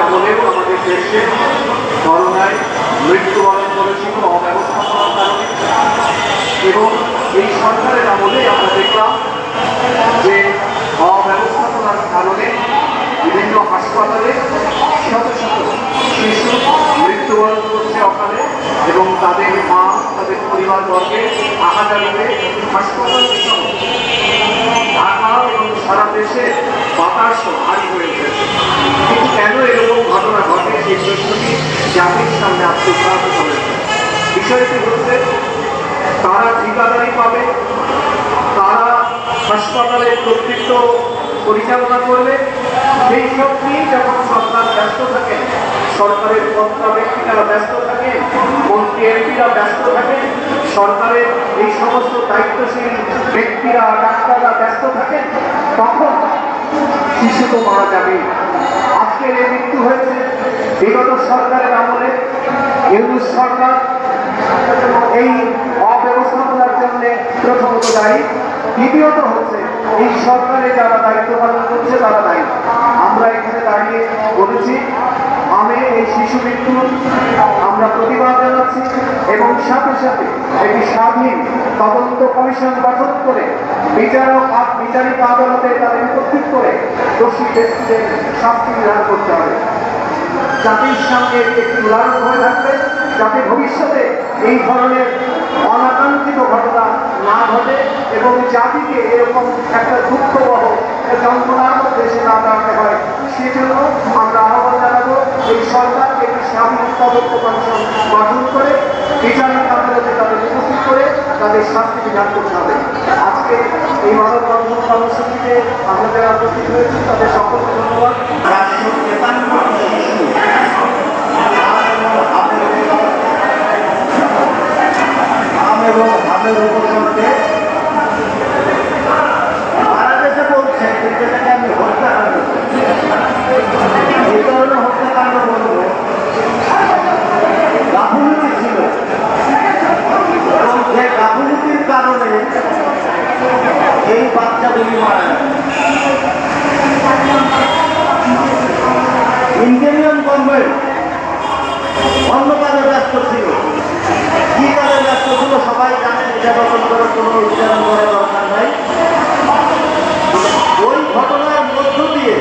আমলেও আমাদের দেশে করোনায় মৃত্যুবরণ করেছিল অব্যবস্থাপনার কারণে, এবং এই সরকারের আমলে আমরা দেখলাম যে অব্যবস্থাপনার কারণে বিভিন্ন হাসপাতালে শত শত শিশু মৃত্যুবরণ করছে অকালে, এবং তাদের মা তাদের পরিবারবর্গে আহাজারিতে হাসপাতাল সহ ঢাকা এবং সারা দেশে বাতাস ভারী হয়ে উঠেছে। কিন্তু কেন এরকম ঘটনা ঘটে সেই প্রশ্নটি জাতির সামনে আত্মসাত করেছে। বিষয়টি হচ্ছে তারা ঠিকাদারি পাবে, তারা হাসপাতালের কর্তৃত্ব পরিচালনা করবে, সেই সব নিয়ে যখন সরকার ব্যস্ত থাকে, সরকারের কর্তা ব্যক্তিরা ব্যস্ত থাকে, মন্ত্রী এমপিরা ব্যস্ত থাকে, সরকারের এই সমস্ত দায়িত্বশীল ব্যক্তিরা ডাক্তাররা ব্যস্ত থাকে, তখন শিশু তো মারা যাবে। আজকের এই মৃত্যু হয়েছে বিগত সরকারের আমলে। ইউনূস সরকার এই অব্যবস্থাপনার জন্য প্রথমত দায়ী, দ্বিতীয়ত হচ্ছে এই সরকারে যারা দায়িত্ব পালন করছে তারা দায়ী। আমরা এখানে দাঁড়িয়ে বলেছি আমি এই শিশু মৃত্যু আমরা প্রতিবাদ জানাচ্ছি, এবং সাথে সাথে একটি স্বাধীন তদন্ত কমিশন গঠন করে বিচারিক আদালতে তাদের উপস্থিত করে দোষী ব্যক্তিদের শাস্তি বিধান করতে হবে। জাতির সামনে একটি উদাহরণ হয়ে থাকবে, যাতে ভবিষ্যতে এই ধরনের অনাকাঙ্ক্ষিত ঘটনা না ঘটে এবং জাতিকে এরকম একটা দুঃখবহ যন্ত্রণার মধ্যে সে না দাঁড়াতে হয়। সেজন্য আমরা আহ্বান জানাবো এই সরকারকে একটি স্বাধীন তদন্ত কমিশন গঠন করে বিচারিক আদালতে তাদের উপস্থিত করে তাদের শাস্তি বিধান করতে হবে। আজকে এই মানববন্ধন কর্মসূচিতে আমরা যারা উপস্থিত হয়েছি তাদের সকলকে ধন্যবাদ। এবং হামের উপসর্গে মারা গেছে বলছে, কিন্তু এটাকে আমি হত্যাকাণ্ড, এই ধরনের হত্যাকাণ্ড বলবো গাফিলতি ছিল, এবং যে গাফিলতির কারণে এই বাচ্চাগুলি মারা যায়। ইন্ডিয়ান গভর্নমেন্ট অন্য কাজে ব্যস্ত ছিল, কি কাজে ব্যস্ত ছিল সবাই জানেন, এটা নতুন করে কোনো উচ্চারণ করার দরকার নাই। ওই ঘটনার মধ্য দিয়ে